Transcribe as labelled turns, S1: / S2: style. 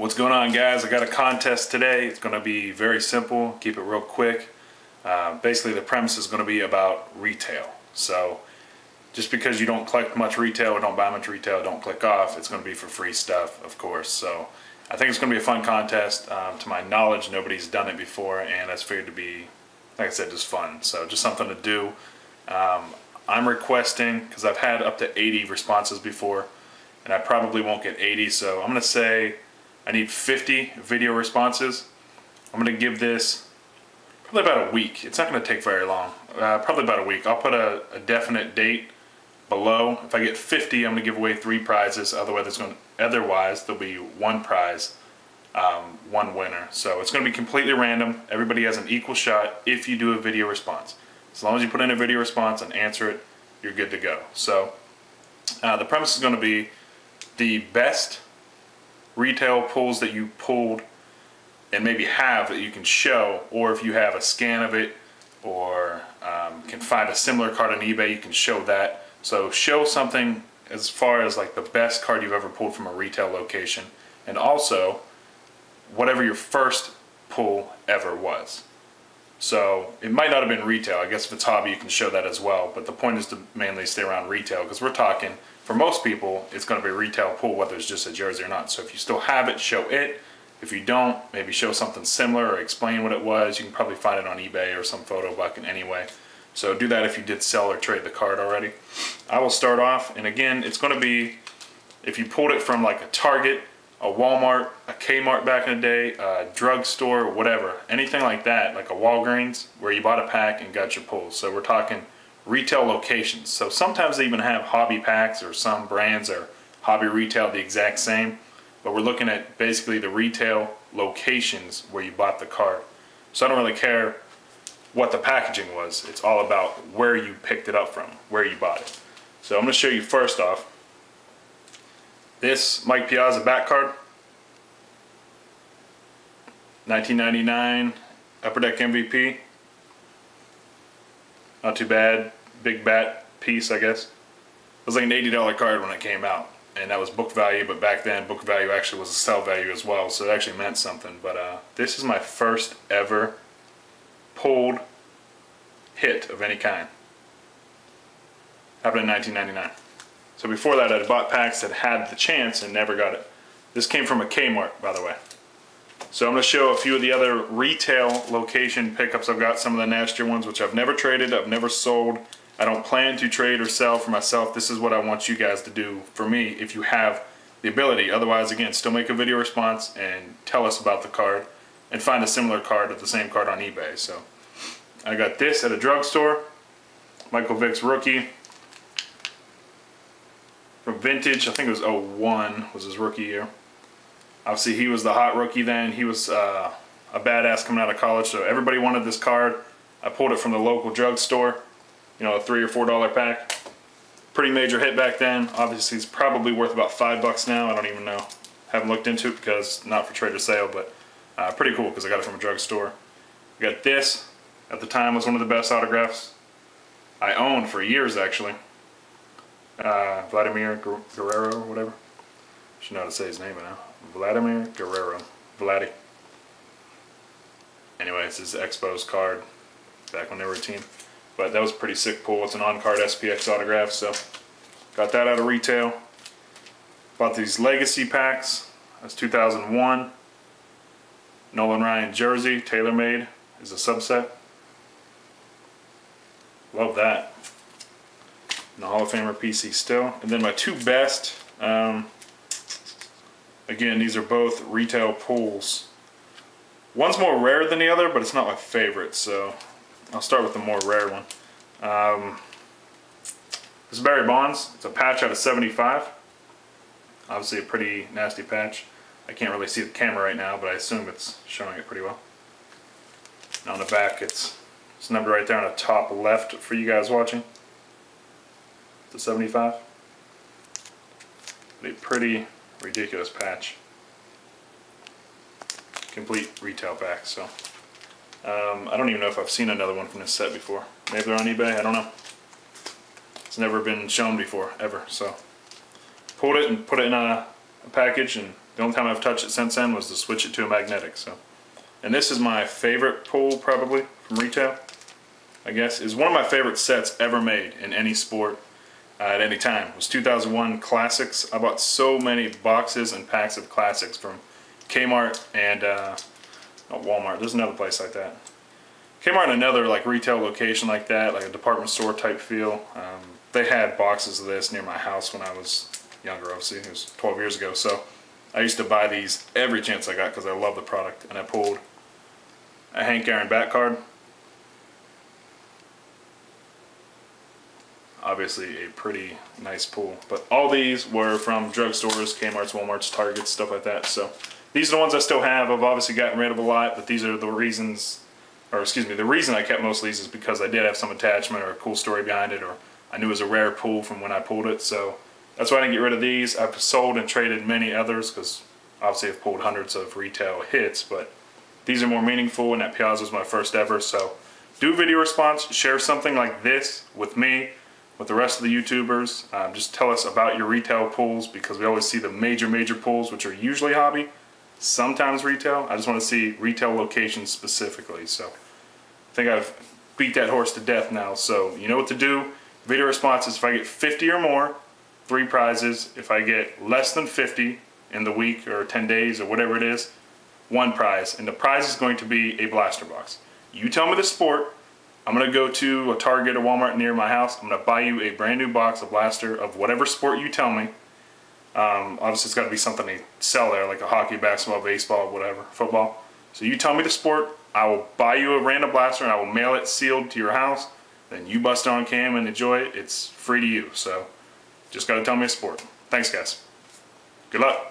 S1: What's going on, guys? I got a contest today. It's going to be very simple, keep it real quick. Basically the premise is going to be about retail. So just because you don't collect much retail or don't buy much retail, don't click off. It's going to be for free stuff, of course. So I think it's going to be a fun contest. To my knowledge, nobody's done it before, and that's figured to be, like I said, just fun. So just something to do. I'm requesting, because I've had up to 80 responses before, and I probably won't get 80, so I'm going to say I need 50 video responses. I'm going to give this probably about a week. It's not going to take very long. Probably about a week. I'll put a definite date below. If I get 50, I'm going to give away 3 prizes. Otherwise, there'll be 1 prize, 1 winner. So it's going to be completely random. Everybody has an equal shot if you do a video response. As long as you put in a video response and answer it, you're good to go. So the premise is going to be the best retail pulls that you pulled and maybe have that you can show, or if you have a scan of it or can find a similar card on eBay, you can show that. So show something as far as like the best card you've ever pulled from a retail location, and also whatever your first pull ever was. So it might not have been retail. I guess if it's hobby, you can show that as well, but the point is to mainly stay around retail, because we're talking, for most people, it's going to be a retail pull, whether it's just a jersey or not. So if you still have it, show it. If you don't, maybe show something similar or explain what it was. You can probably find it on eBay or some photo bucket anyway. So do that if you did sell or trade the card already. I will start off, and again, it's going to be, if you pulled it from like a Target, a Walmart, a Kmart back in the day, a drugstore, whatever, anything like that, like a Walgreens, where you bought a pack and got your pulls. So we're talking retail locations. So sometimes they even have hobby packs, or some brands are hobby retail the exact same, but we're looking at basically the retail locations where you bought the card. So I don't really care what the packaging was. It's all about where you picked it up from, where you bought it. So I'm going to show you first off this Mike Piazza back card, 1999 Upper Deck MVP. Not too bad. Big bat piece, I guess. It was like an $80 card when it came out, and that was book value, but back then book value actually was a sell value as well, so it actually meant something. But this is my first ever pulled hit of any kind. Happened in 1999. So before that, I'd bought packs that had the chance and never got it. This came from a Kmart, by the way. So I'm going to show a few of the other retail location pickups I've got, some of the nastier ones, which I've never traded, I've never sold. I don't plan to trade or sell for myself. This is what I want you guys to do for me if you have the ability. Otherwise, again, still make a video response and tell us about the card and find a similar card of the same card on eBay. So I got this at a drugstore. Michael Vick's rookie. From Vintage, I think it was 01 was his rookie year. Obviously he was the hot rookie then. He was a badass coming out of college, so everybody wanted this card. I pulled it from the local drugstore, you know, a $3 or $4 pack. Pretty major hit back then. Obviously it's probably worth about $5 now. I don't even know. Haven't looked into it because not for trade or sale, but pretty cool because I got it from a drugstore. I got this. At the time was one of the best autographs I owned for years, actually. Vladimir Guerrero or whatever. Should know how to say his name by now. Vladimir Guerrero. Vladdy. Anyway, it's his Expos card back when they were a team. But that was a pretty sick pull. It's an on-card SPX autograph, so got that out of retail. Bought these Legacy packs. That's 2001. Nolan Ryan jersey, TaylorMade is a subset. Love that. And the Hall of Famer PC still. And then my 2 best, again, these are both retail pulls. One's more rare than the other, but it's not my favorite, so I'll start with the more rare one. This is Barry Bonds. It's a patch out of 75. Obviously a pretty nasty patch. I can't really see the camera right now, but I assume it's showing it pretty well. And on the back, it's numbered right there on the top left for you guys watching. It's a 75. But a pretty ridiculous patch. Complete retail pack, so. I don't even know if I've seen another one from this set before. Maybe they're on eBay, I don't know. It's never been shown before, ever, so. Pulled it and put it in a package, and The only time I've touched it since then was to switch it to a magnetic. So, and this is my favorite pull probably from retail. I guess is one of my favorite sets ever made in any sport at any time. It was 2001 Classics. I bought so many boxes and packs of Classics from Kmart and Walmart. There's another place like that. Kmart and another like retail location like that, like a department store type feel. They had boxes of this near my house when I was younger, obviously. It was 12 years ago. So I used to buy these every chance I got because I love the product. And I pulled a Hank Aaron bat card. Obviously a pretty nice pull. But all these were from drugstores, Kmart's, Walmart's, Target's, stuff like that. So these are the ones I still have. I've obviously gotten rid of a lot, but these are the reasons, or excuse me, the reason I kept most of these is because I did have some attachment or a cool story behind it, or I knew it was a rare pull from when I pulled it. So that's why I didn't get rid of these. I've sold and traded many others because obviously I've pulled hundreds of retail hits, but these are more meaningful, and that Piazza was my first ever. So do a video response, share something like this with me, with the rest of the YouTubers. Just tell us about your retail pulls, because we always see the major pulls, which are usually hobby, sometimes retail. I just want to see retail locations specifically. So I think I've beat that horse to death now. So you know what to do. Video responses, if I get 50 or more, 3 prizes. If I get less than 50 in the week or 10 days or whatever it is, 1 prize. And the prize is going to be a blaster box. You tell me the sport. I'm going to go to a Target or Walmart near my house. I'm going to buy you a brand new box of blaster of whatever sport you tell me. Obviously it's got to be something they sell there, like a hockey, basketball, baseball, whatever, football. So you tell me the sport, I will buy you a random blaster and I will mail it sealed to your house. Then you bust it on cam and enjoy it. It's free to you. So just got to tell me a sport. Thanks guys. Good luck.